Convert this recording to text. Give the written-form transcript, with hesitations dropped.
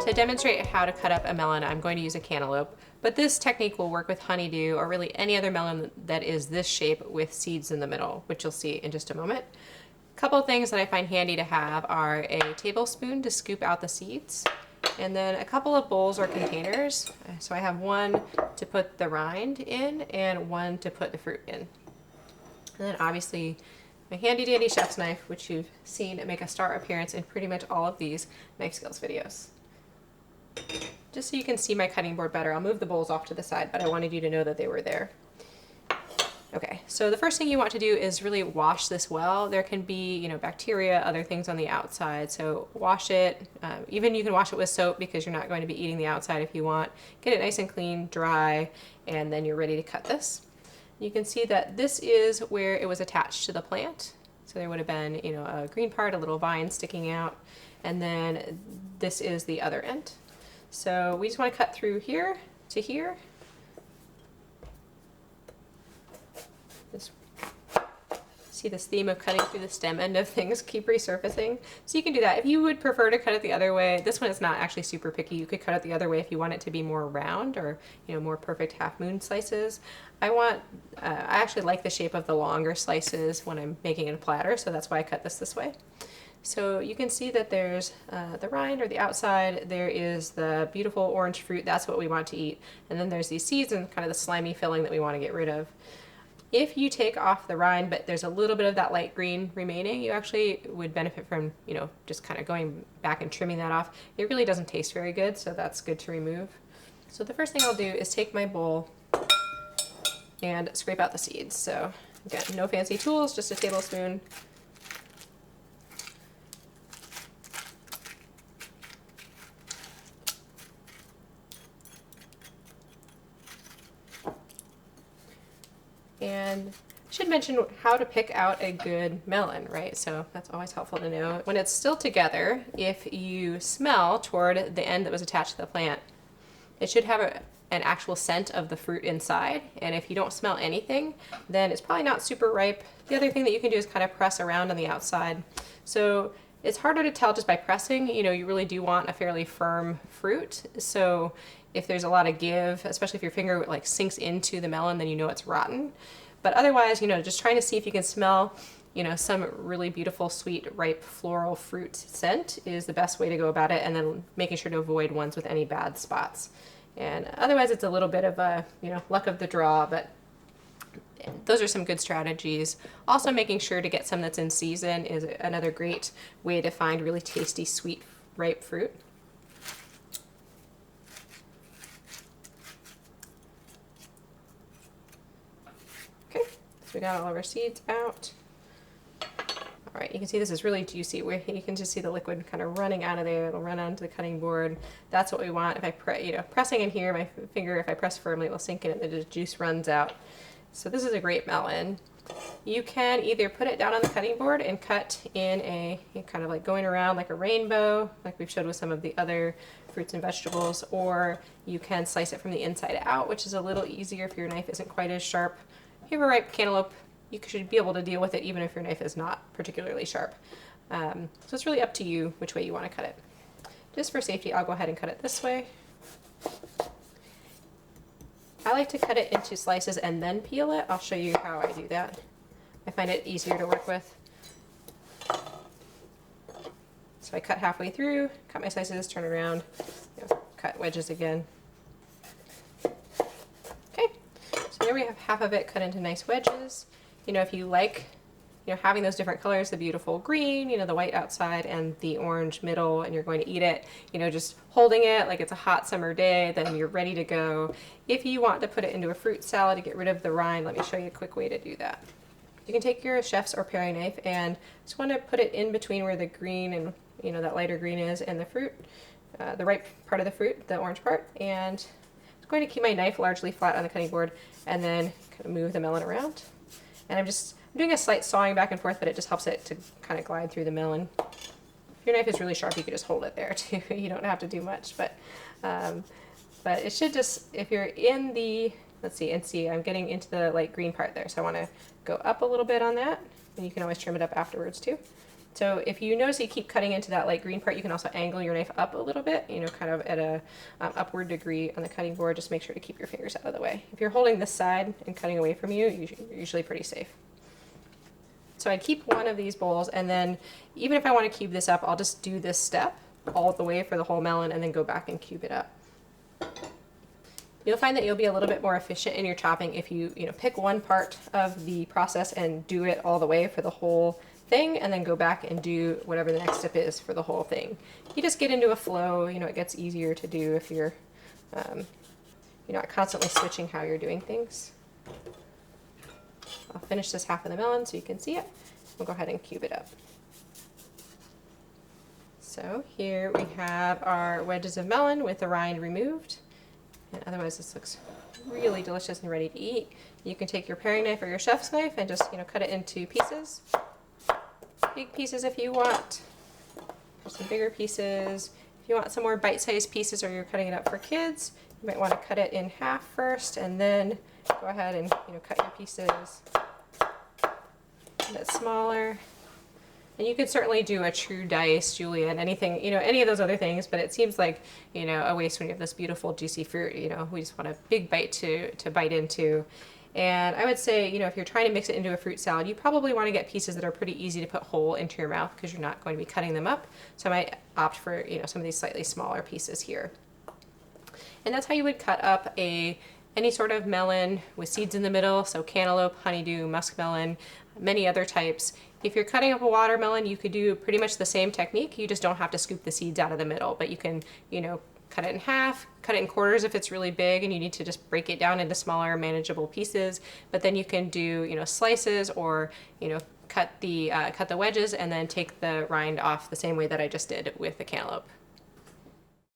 To demonstrate how to cut up a melon, I'm going to use a cantaloupe, but this technique will work with honeydew or really any other melon that is this shape with seeds in the middle, which you'll see in just a moment. A couple of things that I find handy to have are a tablespoon to scoop out the seeds, and then a couple of bowls or containers. So I have one to put the rind in and one to put the fruit in. And then obviously my handy dandy chef's knife, which you've seen make a star appearance in pretty much all of these knife skills videos. Just so you can see my cutting board better, I'll move the bowls off to the side, but I wanted you to know that they were there. Okay, so the first thing you want to do is really wash this well. There can be, bacteria, other things on the outside, so wash it. Even you can wash it with soap because you're not going to be eating the outside if you want. Get it nice and clean, dry, and then you're ready to cut this. You can see that this is where it was attached to the plant. So there would have been, a green part, a little vine sticking out, and then this is the other end. So we just want to cut through here to here. See this theme of cutting through the stem end of things keep resurfacing. So you can do that. If you would prefer to cut it the other way, this one is not actually super picky. You could cut it the other way if you want it to be more round or more perfect half moon slices. I actually like the shape of the longer slices when I'm making it a platter, so that's why I cut this way. So you can see that there's the rind or the outside, there is the beautiful orange fruit, that's what we want to eat, and then there's these seeds and kind of the slimy filling that we want to get rid of. If you take off the rind, but there's a little bit of that light green remaining, you actually would benefit from, just kind of going back and trimming that off. It really doesn't taste very good, so that's good to remove. So the first thing I'll do is take my bowl and scrape out the seeds. So again, no fancy tools, just a tablespoon. And I should mention how to pick out a good melon, right? So that's always helpful to know. When it's still together, if you smell toward the end that was attached to the plant, it should have an actual scent of the fruit inside. And if you don't smell anything, then it's probably not super ripe. The other thing that you can do is kind of press around on the outside. So it's harder to tell just by pressing. You really do want a fairly firm fruit. So if there's a lot of give, especially if your finger sinks into the melon, then it's rotten. But otherwise, just trying to see if you can smell, some really beautiful, sweet, ripe floral fruit scent is the best way to go about it, and then making sure to avoid ones with any bad spots. And otherwise, it's a little bit of a, luck of the draw, but those are some good strategies. Also, making sure to get some that's in season is another great way to find really tasty, sweet, ripe fruit. We got all of our seeds out. All right, you can see this is really juicy. You can just see the liquid kind of running out of there. It'll run onto the cutting board. That's what we want. If I pressing in here, my finger, if I press firmly, it will sink in and the juice runs out. So this is a great melon. You can either put it down on the cutting board and cut in a kind of like going around like a rainbow, like we've showed with some of the other fruits and vegetables, or you can slice it from the inside out, which is a little easier if your knife isn't quite as sharp. If you have a ripe cantaloupe, you should be able to deal with it even if your knife is not particularly sharp. So it's really up to you which way you want to cut it. Just for safety, I'll go ahead and cut it this way. I like to cut it into slices and then peel it. I'll show you how I do that. I find it easier to work with. So I cut halfway through, cut my slices, turn around, cut wedges again. So there we have half of it cut into nice wedges. If you like, having those different colors, the beautiful green, the white outside and the orange middle, and you're going to eat it, just holding it like it's a hot summer day, then you're ready to go. If you want to put it into a fruit salad to get rid of the rind, let me show you a quick way to do that. You can take your chef's or paring knife and just want to put it in between where the green and, that lighter green is and the fruit, the ripe part of the fruit, the orange part, and I'm going to keep my knife largely flat on the cutting board and then kind of move the melon around. And I'm doing a slight sawing back and forth, but it just helps it to kind of glide through the melon. If your knife is really sharp, you can just hold it there too. You don't have to do much, but it should just, if you're in the, let's see, and see, I'm getting into the light green part there. So I want to go up a little bit on that, and you can always trim it up afterwards too. So if you notice you keep cutting into that light green part, you can also angle your knife up a little bit, you know, kind of at a upward degree on the cutting board. Just make sure to keep your fingers out of the way. If you're holding this side and cutting away from you, you're usually pretty safe. So I'd keep one of these bowls, and then even if I want to cube this up, I'll just do this step all the way for the whole melon and then go back and cube it up. You'll find that you'll be a little bit more efficient in your chopping if you pick one part of the process and do it all the way for the whole thing, and then go back and do whatever the next step is for the whole thing. You just get into a flow, it gets easier to do if you're not constantly switching how you're doing things. I'll finish this half of the melon so you can see it. We'll go ahead and cube it up. So here we have our wedges of melon with the rind removed. And otherwise this looks really delicious and ready to eat. You can take your paring knife or your chef's knife and just cut it into pieces. Big pieces if you want, or some bigger pieces. If you want some more bite-sized pieces or you're cutting it up for kids, you might want to cut it in half first and then go ahead and cut your pieces a bit smaller. And you could certainly do a true dice, julienne, anything, any of those other things, but it seems like, a waste when you have this beautiful juicy fruit. We just want a big bite to bite into. And I would say, if you're trying to mix it into a fruit salad, you probably want to get pieces that are pretty easy to put whole into your mouth because you're not going to be cutting them up. So I might opt for, some of these slightly smaller pieces here. And that's how you would cut up any sort of melon with seeds in the middle, so cantaloupe, honeydew, muskmelon, many other types. If you're cutting up a watermelon, you could do pretty much the same technique. You just don't have to scoop the seeds out of the middle, but you can, cut it in half, cut it in quarters if it's really big and you need to just break it down into smaller manageable pieces. But then you can do, slices or, cut the wedges and then take the rind off the same way that I just did with the cantaloupe.